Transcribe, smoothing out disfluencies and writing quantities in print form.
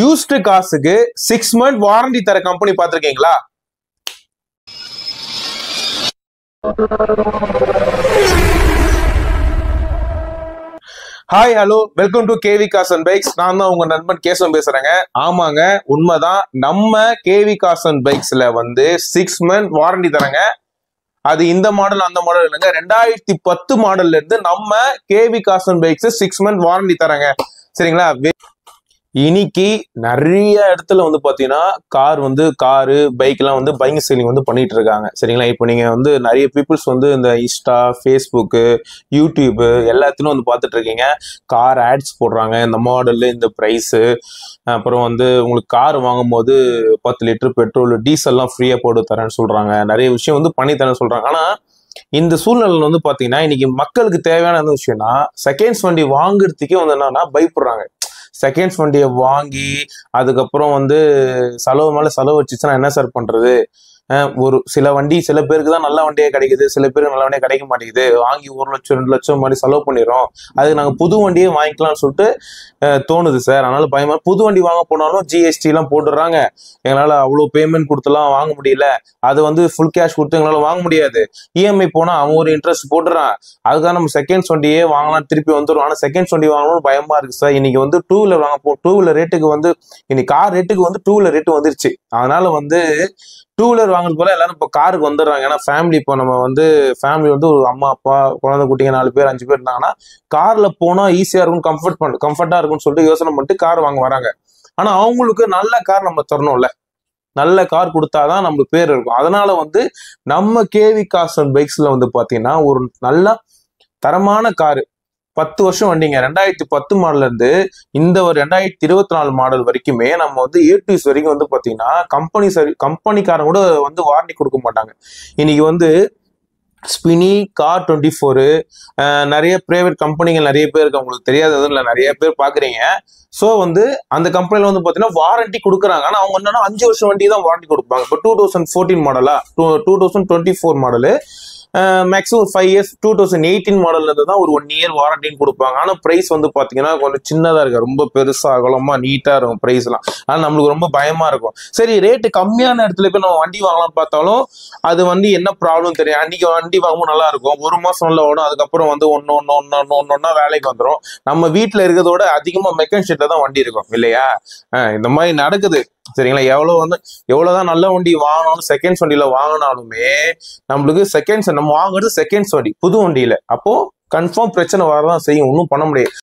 Used காசுக்கு 6 month warranty தர company பார்த்திருக்கீங்களா? Hi hello welcome to KV cars and bikes. நான் தான் உங்க நண்பன் கேசவன் பேசுறேங்க. ஆமாங்க, உண்மைதான். நம்ம கேவி கார்ஸ் அண்ட் பைக்ஸ்ல 6 month வாரண்டி தரங்க. அது இந்த மாடல் அந்த மாடல் இல்லைங்க, 2010 மாடல்ல இருந்து நம்ம KV cars and bikes 6 month warranty தரங்க. சரிங்களா? இன்னைக்கு நிறைய இடத்துல பாத்தீங்கன்னா காரு பைக் எல்லாம் பைக் செல்லிங் பண்ணிட்டு இருக்காங்க. சரிங்களா? இப்போ நீங்க நிறைய பீப்புள்ஸ் இந்த இன்ஸ்டா, ஃபேஸ்புக்கு, யூடியூப் எல்லாத்திலும் பார்த்துட்டு இருக்கீங்க. கார் ஆட்ஸ் போடுறாங்க, இந்த மாடல், இந்த பிரைஸ். அப்புறம் உங்களுக்கு கார் வாங்கும் போது 10 லிட்டர் பெட்ரோல், டீசல்லாம் ஃப்ரீயா போட்டு தரேன்னு சொல்றாங்க. நிறைய விஷயம் பண்ணி தரேன்னு சொல்றாங்க. ஆனா இந்த சூழ்நிலை பாத்தீங்கன்னா இன்னைக்கு மக்களுக்கு தேவையான விஷயம்னா செகண்ட்ஸ் வண்டி வாங்குறதுக்கே என்னன்னா பயப்படுறாங்க. செகண்ட்ஸ் வண்டியை வாங்கி அதுக்கப்புறம் செலவு மேல செலவு வச்சுச்சுன்னா என்ன சார் பண்றது? ஒரு சில வண்டி சில பேருக்கு தான் நல்ல வண்டியே கிடைக்குது, சில பேருக்கு நல்ல வண்டியே கிடைக்க மாட்டேங்குது. வாங்கி 1 லட்சம் 2 லட்சம் மாதிரி செலவு பண்ணிடுறோம். அதுக்கு நாங்கள் புது வண்டியே வாங்கிக்கலாம்னு சொல்லிட்டு தோணுது சார். அதனால பயமா புது வண்டி வாங்க போனாலும் ஜிஎஸ்டி எல்லாம் போட்டுடுறாங்க. எங்களால் அவ்வளோ பேமெண்ட் கொடுத்துலாம் வாங்க முடியல. அது ஃபுல் கேஷ் கொடுத்து எங்களால் வாங்க முடியாது. இஎம்ஐ போனால் அவன் ஒரு இன்ட்ரெஸ்ட் போட்டுறான். அதுதான் நம்ம செகண்ட்ஸ் வண்டியே வாங்கலாம், திருப்பி வந்துடும். ஆனால் செகண்ட்ஸ் வண்டி வாங்கணும்னு பயமா இருக்கு சார். இன்னைக்கு டூ வீலர் வாங்க டூ வீலர் ரேட்டுக்கு இன்னைக்கு கார் ரேட்டுக்கு டூ வீலர் ரேட்டு வந்துருச்சு. அதனால டூ வீலர் வாங்குறது போல எல்லாரும் இப்போ காருக்கு வந்துடுறாங்க. ஏன்னா ஃபேமிலி இப்போ நம்ம ஃபேமிலி ஒரு அம்மா அப்பா குழந்தை குட்டிங்க 4 பேர் 5 பேர் இருந்தாங்கன்னா கார்ல போனா ஈஸியா இருக்கும், கம்ஃபர்ட்டா இருக்கும்னு சொல்லிட்டு யோசனை பண்ணிட்டு கார் வாங்க வராங்க. ஆனா அவங்களுக்கு நல்ல கார் நம்ம தரணும்ல, நல்ல கார் கொடுத்தாதான் நம்மளுக்கு பேர் இருக்கும். அதனால நம்ம கேவி கார்ஸ் அண்ட் பைக்ஸ்ல பாத்தீங்கன்னா ஒரு நல்ல தரமான காரு 10 வருஷம் வண்டிங்க. 2010 மாடல்ல இருந்து இந்த ஒரு 2024 மாடல் வரைக்குமே நம்ம ஏடிஎஸ் வரைக்கும் பாத்தீங்கன்னா கம்பெனிக்காரங்க கூட வாரண்டி கொடுக்க மாட்டாங்க. இன்னைக்கு ஸ்பினி, கார் 24 நிறைய பிரைவேட் கம்பெனிகள் நிறைய பேர் இருக்கு. உங்களுக்கு தெரியாதது இல்லை, நிறைய பேர் பாக்குறீங்க. ஸோ அந்த கம்பெனில பாத்தீங்கன்னா வாரண்டி கொடுக்குறாங்க. ஆனா அவங்க என்னன்னா 5 வருஷம் வண்டி தான் வாரண்டி கொடுப்பாங்க. இப்போ 2014 மாடலா 2024 மாடலு மேக்ஸிமம் 5 years 2018 மாடல்ல இருந்து தான் ஒரு 1 year வாரண்டின்னு கொடுப்பாங்க. ஆனா பிரைஸ் பாத்தீங்கன்னா கொஞ்சம் சின்னதா இருக்கு, ரொம்ப பெருசா அகலமா நீட்டா இருக்கும் பிரைஸ் எல்லாம். ஆனா நம்மளுக்கு ரொம்ப பயமா இருக்கும். சரி, ரேட்டு கம்மியான இடத்துல போய் நம்ம வண்டி வாங்கலாம்னு பார்த்தாலும் அது என்ன ப்ராப்ளம் தெரியும். அன்னைக்கு வண்டி வாங்கும்போது நல்லா இருக்கும், 1 மாசம் நல்லா ஓடும். அதுக்கப்புறம் ஒன்னொன்னா வேலைக்கு வந்துடும். நம்ம வீட்டுல இருக்கிறதோட அதிகமா மெக்கானிக் ஷெட்ல தான் வண்டி இருக்கும் இல்லையா? இந்த மாதிரி நடக்குது. சரிங்களா? எவ்வளவுதான் நல்ல வண்டி வாங்கினாலும் செகண்ட்ஸ் வண்டியில வாங்கினாலுமே நம்மளுக்கு நம்ம வாங்குறது செகண்ட்ஸ் வண்டி, புது வண்டியில. அப்போ கன்ஃபார்ம் பிரச்சனை வரதான் செய்யும், ஒன்றும் பண்ண முடியாது.